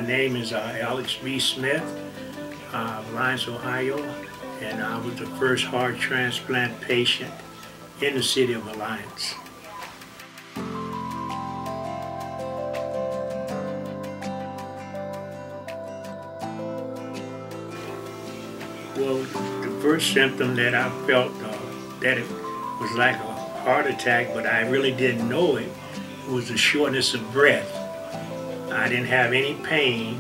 My name is Alex B. Smith, Alliance, Ohio, and I was the first heart transplant patient in the city of Alliance. Well, the first symptom that I felt that it was like a heart attack, but I really didn't know it, was the shortness of breath. I didn't have any pain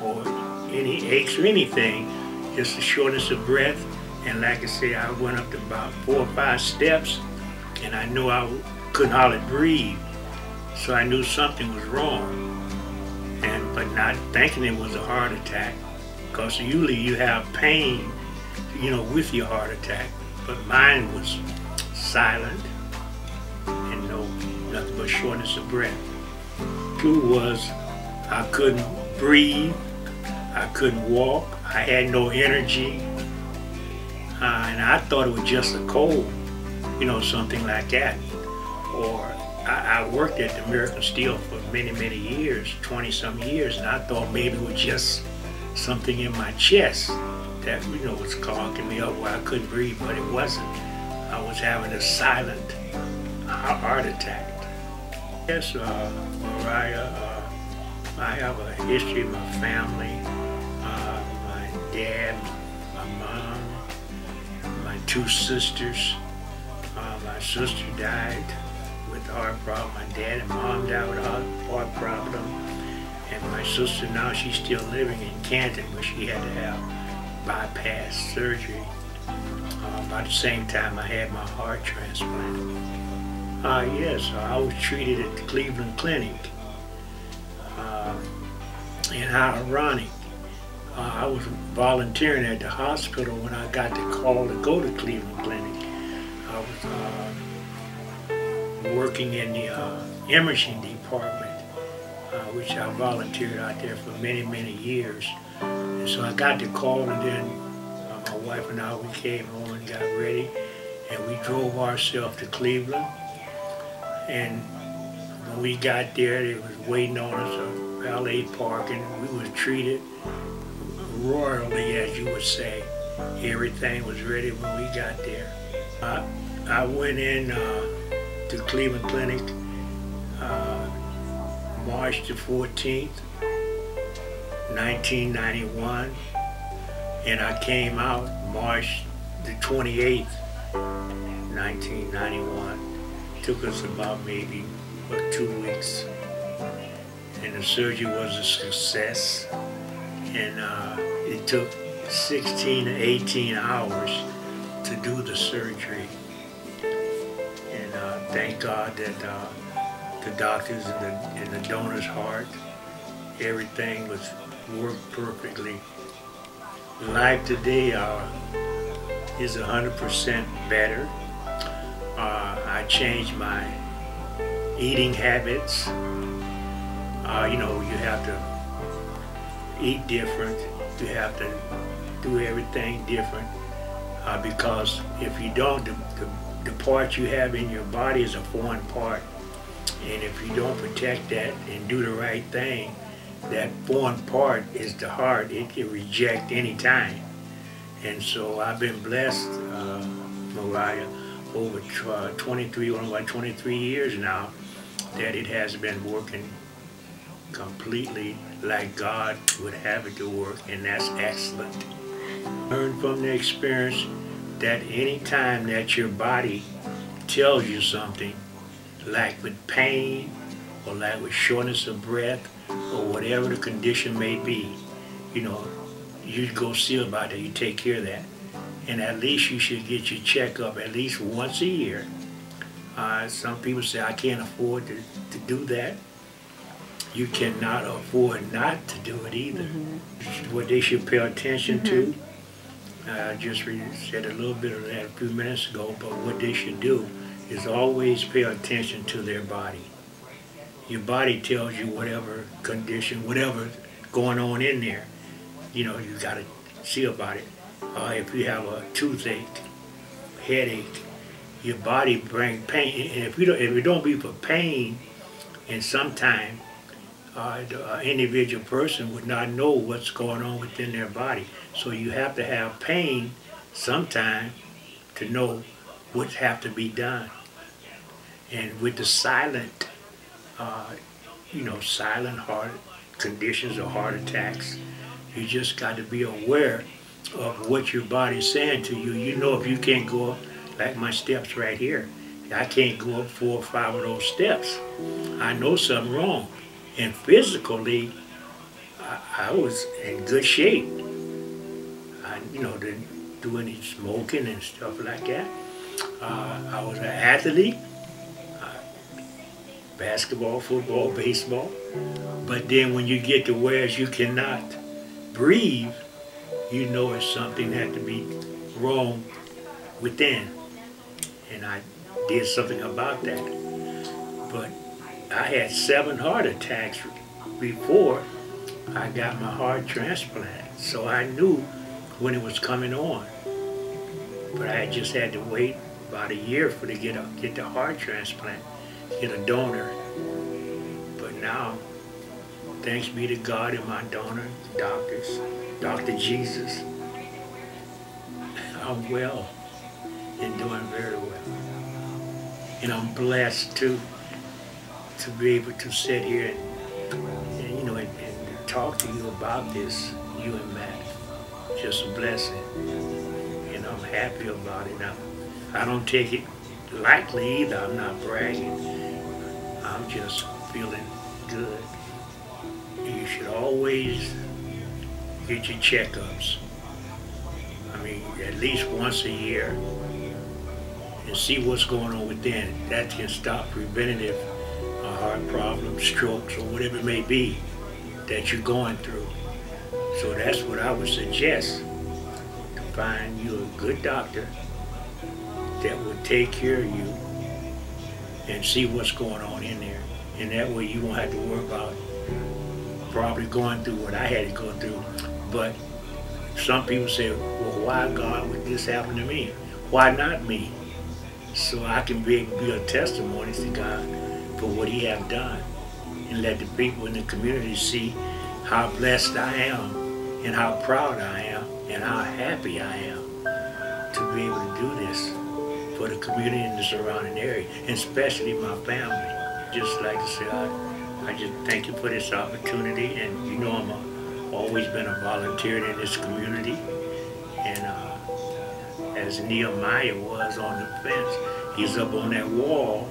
or any aches or anything, just the shortness of breath. And like I say, I went up to about 4 or 5 steps and I knew I couldn't hardly breathe. So I knew something was wrong, but not thinking it was a heart attack, because usually you have pain, with your heart attack, but mine was silent and nothing but shortness of breath. Truth was, I couldn't breathe, I couldn't walk, I had no energy, and I thought it was just a cold, something like that. Or I worked at the American Steel for many, many years, 20-some years, and I thought maybe it was just something in my chest that, was clogging me up where I couldn't breathe, but it wasn't. I was having a silent heart attack. Yes, Mariah, I have a history of my family, my dad, my mom, my 2 sisters. My sister died with a heart problem. My dad and mom died with a heart problem. And my sister now, she's still living in Canton, but she had to have bypass surgery. About the same time I had my heart transplant. Yes, I was treated at the Cleveland Clinic. And how ironic, I was volunteering at the hospital when I got the call to go to Cleveland Clinic. I was working in the imaging department, which I volunteered out there for many, many years. And so I got the call, and then my wife and I, we came home and got ready, and we drove ourselves to Cleveland. And when we got there, they was waiting on us, valet parking. We was treated royally, as you would say. Everything was ready when we got there. I went in to Cleveland Clinic March the 14th, 1991, and I came out March the 28th, 1991. Took us about maybe 2 weeks, and the surgery was a success, and it took 16 to 18 hours to do the surgery. And thank God that the doctors and the donor's heart, everything worked perfectly. Life today is 100% better. I changed my eating habits. You have to eat different. You have to do everything different, because if you don't, the part you have in your body is a foreign part. And if you don't protect that and do the right thing, that foreign part is the heart. It can reject any time. And so I've been blessed, Mariah, over 23 years now, that it has been working completely like God would have it to work, and that's excellent. Learn from the experience that any time that your body tells you something, like with pain, or like with shortness of breath, or whatever the condition may be, you go see about it, you take care of that. And at least you should get your checkup at least once a year. Some people say, I can't afford to do that. You cannot afford not to do it either. What they should pay attention to, I just said a little bit of that a few minutes ago, but what they should do is always pay attention to their body. Your body tells you whatever condition, whatever's going on in there. You got to see about it. If you have a toothache, headache, your body brings pain. And if it don't be for pain, and sometimes the individual person would not know what's going on within their body. So you have to have pain sometime to know what have to be done. And with the silent, silent heart conditions or heart attacks, you just got to be aware of what your body's saying to you. You know, if you can't go up, like my steps right here, I can't go up 4 or 5 of those steps. I know something wrong. And physically, I was in good shape. I, didn't do any smoking and stuff like that. I was an athlete, basketball, football, baseball. But then when you get to where you cannot breathe, you know it's something that had to be wrong within. And I did something about that. But I had 7 heart attacks before I got my heart transplant. So I knew when it was coming on. But I just had to wait about a year for to get the heart transplant, get a donor. But now, thanks be to God and my donor, doctors, Dr. Jesus, I'm well and doing very well. And I'm blessed to be able to sit here and talk to you about this, you and Matt. Just a blessing. And I'm happy about it. Now, I don't take it lightly either. I'm not bragging. I'm just feeling good. You should always get your checkups. I mean, at least once a year, and see what's going on within. That can stop preventative heart problems, strokes, or whatever it may be that you're going through. So that's what I would suggest, to find you a good doctor that will take care of you and see what's going on in there. And that way you won't have to worry about probably going through what I had to go through. But some people say, well, why God would this happen to me? Why not me? So I can be a testimony to God for what he have done, and let the people in the community see how blessed I am and how proud I am and how happy I am to be able to do this for the community in the surrounding area, and especially my family. Just like I said, I just thank you for this opportunity, and I'm always been a volunteer in this community, and as Nehemiah was on the fence, he's up on that wall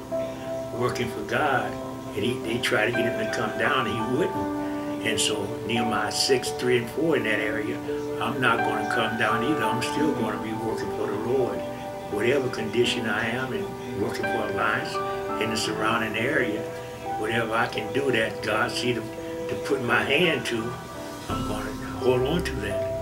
working for God, and they tried to get him to come down, and he wouldn't. And so Nehemiah 6:3-4 in that area, I'm not going to come down either. I'm still going to be working for the Lord, whatever condition I am, and working for Alliance in the surrounding area. Whatever I can do that God see to put my hand to, I'm going to hold on to that.